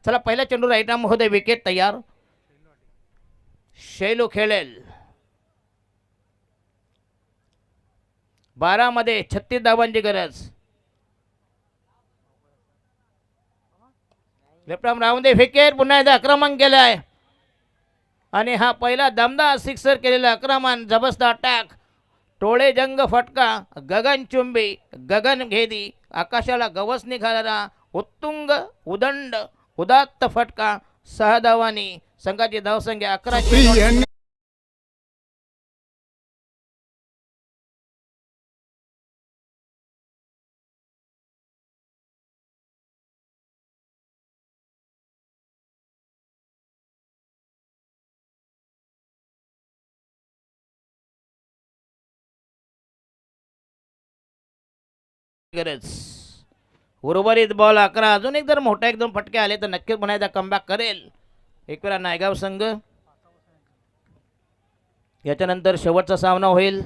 B: चला पहिला चेंडू राईट आर्म होते, विकेट तयार. शैलू खेळेल. 12 मध्ये 36 धावांची गरज. लेफ्ट आर्म राहून दे, विकेट. पुन्हा एकदा आक्रमण केलंय आणि हा पहिला दमदार सिक्सर केलेला आक्रमण, जबरदस्त अटॅक, टोळे जंग फटका, गगनचुंबी, गगनभेदी, आकाशाला गवस निघालेला उत्तुंग उदंड उदात्त फटका. 6 धावांनी संघाची धावसंख्या 11. गरज. उर्वरित बॉल 11. अजून एक जर मोठा एकदम फटके आले तर नक्कीच पुन्हा एकदा कमबॅक करेल एक वेळा नायगाव संघ. याच्यानंतर शेवटचा सामना होईल.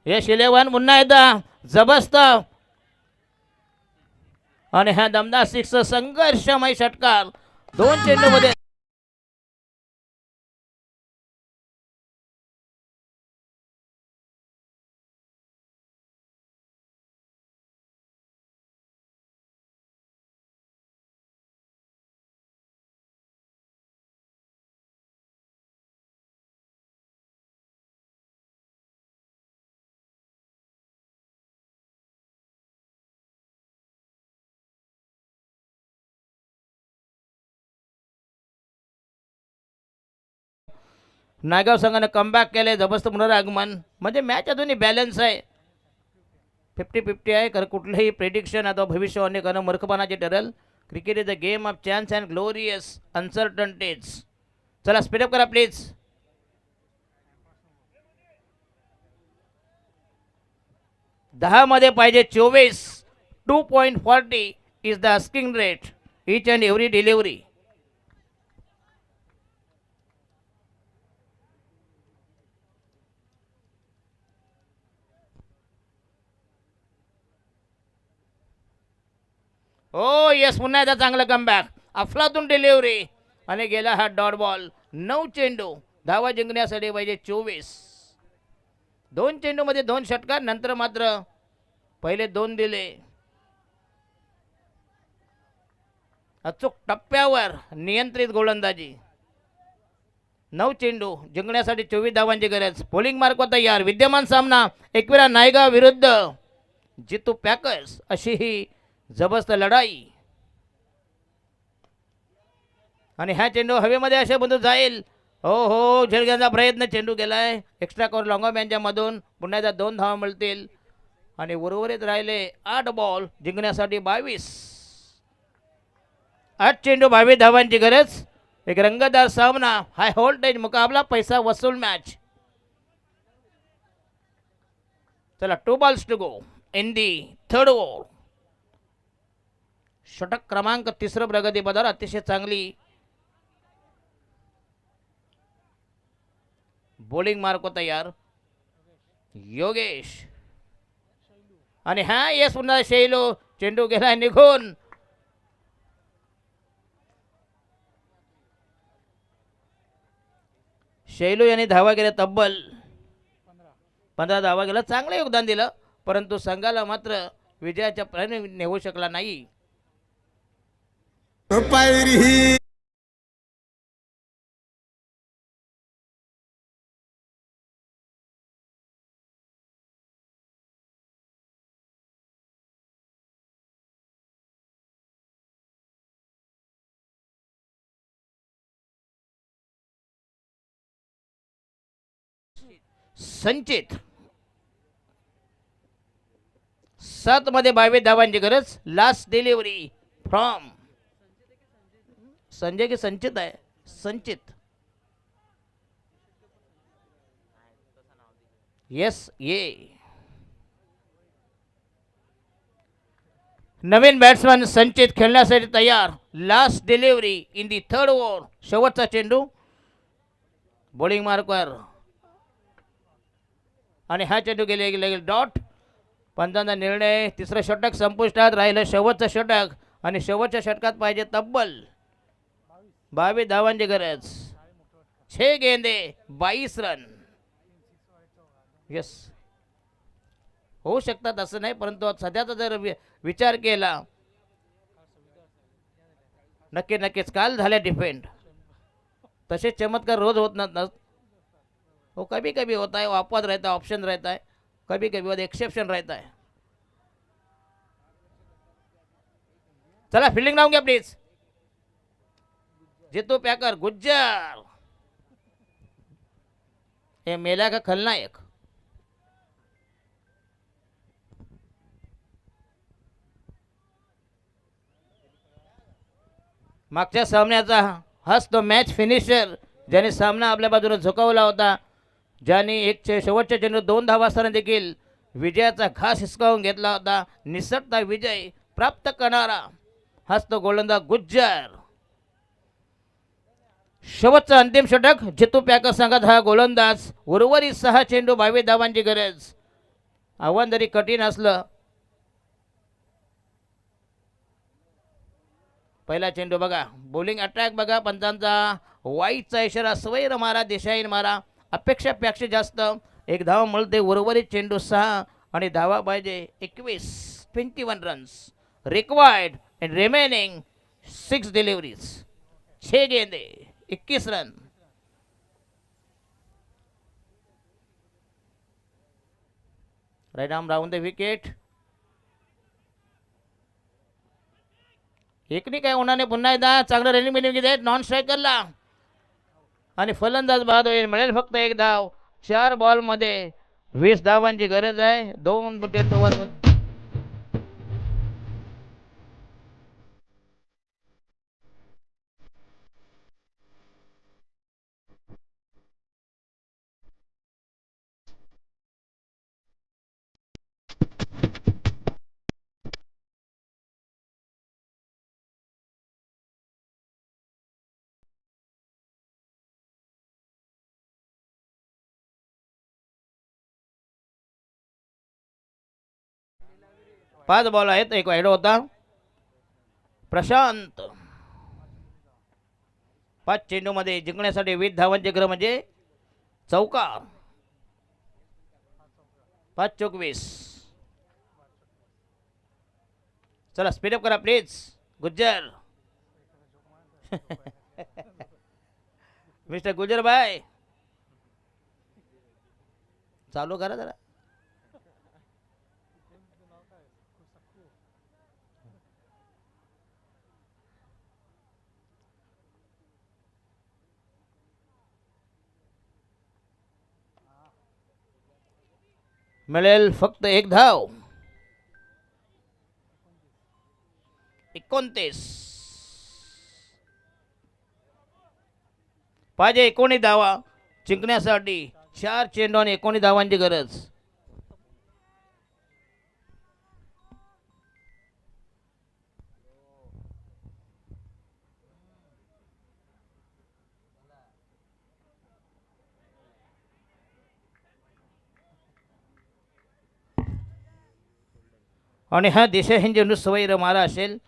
B: यश 11 पुन्हा एकदा जबरदस्त आणि हा दमदार सिक्स, संघर्षमय षटकार. 2 चेंडू मध्ये नायगाव संघाने कमबॅक केले. जबरदस्त पुनरागमन, म्हणजे मॅच अजूनही बॅलन्स आहे, 50-50 आहे. कारण कुठलंही प्रेडिक्शन अथवा भविष्यवाणी करणं मूर्खपणाचे ठरेल. Cricket is a game of chance and glorious uncertainties. चला स्पीडअप करा प्लीज. दहा मध्ये पाहिजे 24. 2.40 is the asking rate each and every delivery. Oh yes, पुन्हा एकदा चांगलं कमबॅक, अफलातून डिलिव्हरी आणि गेला हा डॉट बॉल. 9 चेंडू, धावा जिंकण्यासाठी पाहिजे 24. 2 चेंडू मध्ये 2 षटकार, नंतर मात्र पहिले 2 दिले. अचूक टप्प्यावर नियंत्रित गोलंदाजी. 9 चेंडू जिंकण्यासाठी 24 धावांची गरज. पोलिंग मार्क तयार. विद्यमान सामना एकविरा नायगाव विरुद्ध जितू पॅकर्स, अशी ही जबरदस्त लढाई. आणि हा चेंडू हवेमध्ये असे बंधू जाईल हो हो झेलण्याचा प्रयत्न चेंडू केलाय एक्स्ट्रा कव्हर लॉंगॉम यांच्यामधून पुन्हा एकदा 2 धावा मिळतील आणि उर्वरित राहिले 8 बॉल जिंकण्यासाठी 22. 8 चेंडू 22 धावांची गरज. एक रंगतदार सामना हाय व्होल्टेज मुकाबला पैसा वसूल मॅच. चला 2 balls to go in the third over. षटक क्रमांक 3 प्रगतीपदावर अतिशय चांगली बॉलिंग मार्क तयार योगेश आणि हा येस पुन्हा शैलो चेंडू गेला निघून. शैलू यांनी धावा केल्या तब्बल 15 धावा केला. चांगलं योगदान दिलं परंतु संघाला मात्र विजयाच्या प्रयत्न नेऊ शकला नाही. संचित 7 मध्ये 22 धावांची गरज. लास्ट डिलिव्हरी फ्रॉम संजय की संचित आहे संचित. येस ये नवीन बॅट्समन संचित खेळण्यासाठी तयार. Last delivery in the third over. शेवटचा चेंडू बॉलिंग मार्कवर आणि हा चेंडू गेले डॉट. पंचांचा निर्णय. तिसरं षटक संपुष्टात राहिलं. शेवटचं षटक आणि शेवटच्या षटकात पाहिजे तब्बल 22 धावांची गरज. 6 गेंदे 22 रन. यस होऊ शकतात असं नाही परंतु सध्याचा जर विचार केला नक्कीच काल झाल्या डिफेंड तसे चमत्कार रोज होत नसतात. वो कभी कभी होता है, वो अपवाद रहता है, ऑप्शन रहता है, कभी कभी वो एक्सेप्शन रहता है. चला फील्डिंग लावून घ्या प्लीज. जितू प्याकर गुज्जर हे मेला का खलनायक. मागच्या सामन्याचा हाच तो मॅच फिनिशर ज्याने सामना आपल्या बाजूने झुकवला होता. ज्याने एक शेवटच्या चेंडू 2 धावा असताना देखील विजयाचा घास हिसकावून घेतला होता. निसटता विजय प्राप्त करणारा हाच तो गोलंदाज गुज्जर. शेवटचा अंतिम षटक जितू पॅकर संघात हा गोलंदाज. उर्वरित 6 चेंडू 22 धावांची गरज. आव्हान जरी कठीण असलं. पहिला चेंडू बघा बॉलिंग अटॅक बघा. पंचांचा वाईटचा इशारा. स्वैर मारा दिशाहीन मारा. अपेक्षापेक्षा जास्त एक धावा मिळते. उर्वरित चेंडू 6 आणि धावा पाहिजे 21 runs required in remaining 6 deliveries. 6 गेंदे 21 run. Right arm round the wicket. एकनी काय उन्हाने पुन्हा एकदा चांगलं रनिंग बिनिंग घेत नॉन स्ट्रायकरला आणि फलंदाज बाद होईल. मिळेल फक्त 1 धाव. 4 बॉलमध्ये 20 धावांची गरज आहे. 2 डेथ ओव्हर. पाच बॉल आहेत. एक वाईड होता. प्रशांत 5 चेंडूमध्ये जिंकण्यासाठी 20 धावांचे ग्रह म्हणजे चौकार. 5 चौक 20. चला स्पीडअप करा प्लीज गुज्जर. मिस्टर गुज्जर भाई चालू करा जरा. मिळेल फक्त एक धाव. 29 पाहिजे 19 धावा जिंकण्यासाठी. 4 चेंडू आणि 19 धावांची गरज. आणि हा दिशाहीन चेंडू सवयीर मारा असेल.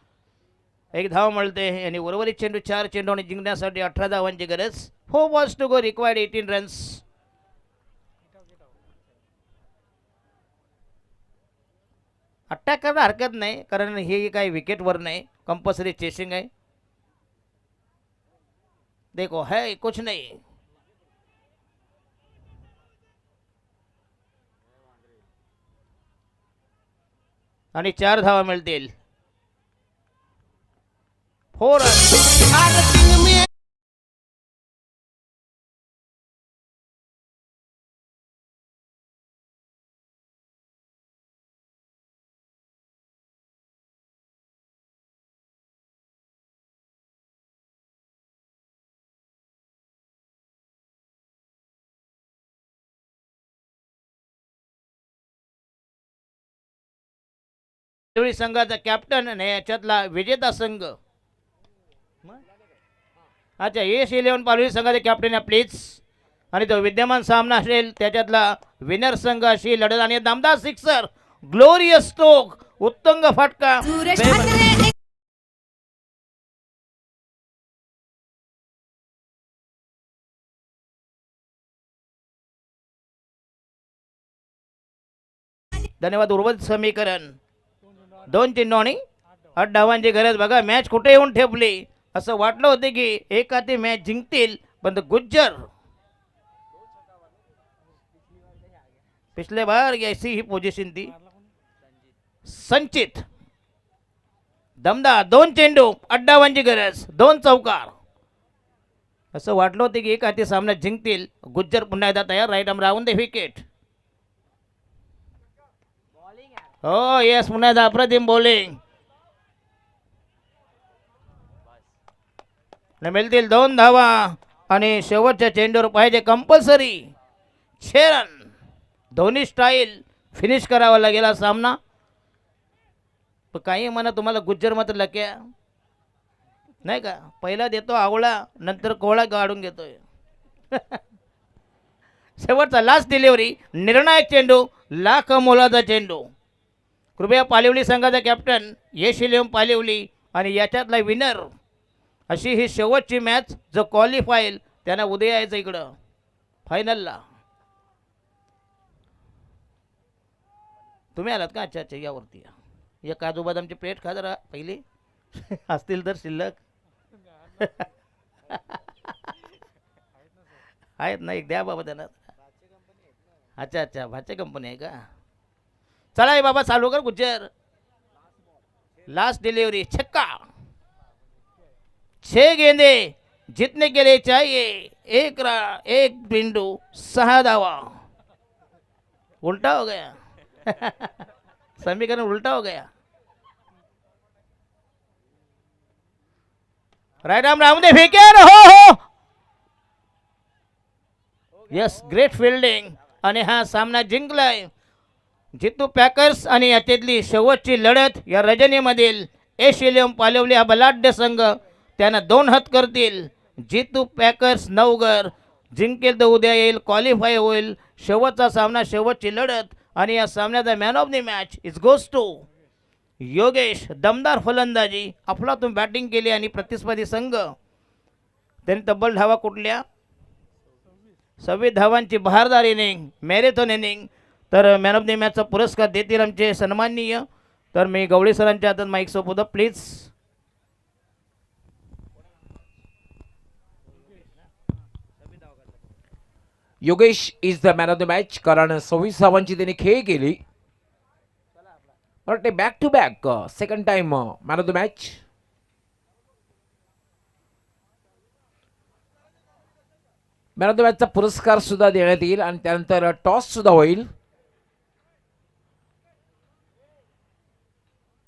B: एक धाव मिळते आणि उर्वरित चेंडू 4 चेंडू आणि जिंकण्यासाठी 18 धावांची गरज. 4 balls to go, required 18 runs. Attack करायला हरकत नाही कारण हे काही विकेटवर नाही, कंपल्सरी चेसिंग आहे. देखो है कुछ नहीं. आणि 4 धावा मिळतील. 4 रन. पालवली संघाचा कॅप्टन आणि याच्यातला विजेता संघ. अच्छा, AS11 पालवली संघाचे कॅप्टन आहे प्लीज. आणि तो विद्यमान सामना असेल त्याच्यातला विनर संघ अशी लढत. आणि दमदार सिक्सर, ग्लोरियस स्ट्रोक, उत्तुंग फटका. धन्यवाद. उर्वरित समीकरण 2 चेंडू आणि 8 धावांची गरज. बघा मॅच कुठे येऊन ठेपली. असं वाटलं होतं की एक हाती मॅच जिंकतील, पण गुज्जर पिछले बार ऐसी ही पोझिशन थी. संचित दमदार 2 चेंडू 8 धावांची गरज, 2 चौकार. असं वाटलं होतं की एक हाती सामना जिंकतील. गुज्जर पुन्हा एकदा तयार. Right arm round the wicket. हो येस, पुन्हा एकदा अप्रतिम बॉलिंग. मिळतील 2 धावा आणि शेवटच्या चेंडूवर पाहिजे compulsory 6 run. Dhoni style finish करावा लागेल हा सामना. पण काही म्हणा तुम्हाला गुज्जर मात्र लक्या नाही का. पहिला देतो आवळा, नंतर कोवळा काढून घेतोय. शेवटचा लास्ट डिलिव्हरी, निर्णायक चेंडू, लाख मोलाचा चेंडू. कृपया पालिवली संघाचा कॅप्टन AS11 पालिवली आणि याच्यातला विनर अशी ही शेवटची मॅच. जो क्वालिफाईल त्यांना उद्या यायचं इकडं फायनलला. तुम्ही आलात का? अच्छा अच्छा, यावरती या. या काजू बदामची प्लेट खा जरा पहिली. असतील तर शिल्लक. आहेत ना, एक द्या बाबा त्यांना. अच्छा अच्छा, भाचे कंपनी आहे का? चला बाबा चालू कर गुज्जर. लास्ट डिलीवरी, छक्का. 6 गेंदे जीतने के लिए चाहिए 1 बिंदु 6 धावा. उल्टा हो गया. समीकरण उल्टा हो गया. Right arm round the wicket. हो यस, ग्रेट फिल्डिंग. आणि हा सामना जिंकलाय. जितू पॅकर्स आणि याच्यातली शेवटची लढत या रजनीमधील AS11 पालवली हा बलाढ्य संघ. त्यांना 2 हात करतील. जितू पॅकर्स 9 गर जिंकेल तर उद्या येईल, क्वालिफाय होईल. शेवटचा सामना, शेवटची लढत. आणि या सामन्याचा man of the match is goes to Yogesh. दमदार फलंदाजी, अफलातून बॅटिंग केली आणि प्रतिस्पर्धी संघ त्यांनी तब्बल धावा कुठल्या 26 धावांची बहारदार इनिंग, मॅरेथॉन इनिंग. तर मॅन ऑफ द मॅचचा पुरस्कार देतील आमचे सन्माननीय. तर मी गवळी सरांच्या हातात माईक सोपवतो please.
C: Yogesh is the man of the match, कारण 26 धावांची त्यांनी खेळ केली. But back to back second time man of the match. Man of the मॅचचा पुरस्कार सुद्धा देण्यात येईल आणि त्यानंतर टॉस सुद्धा होईल.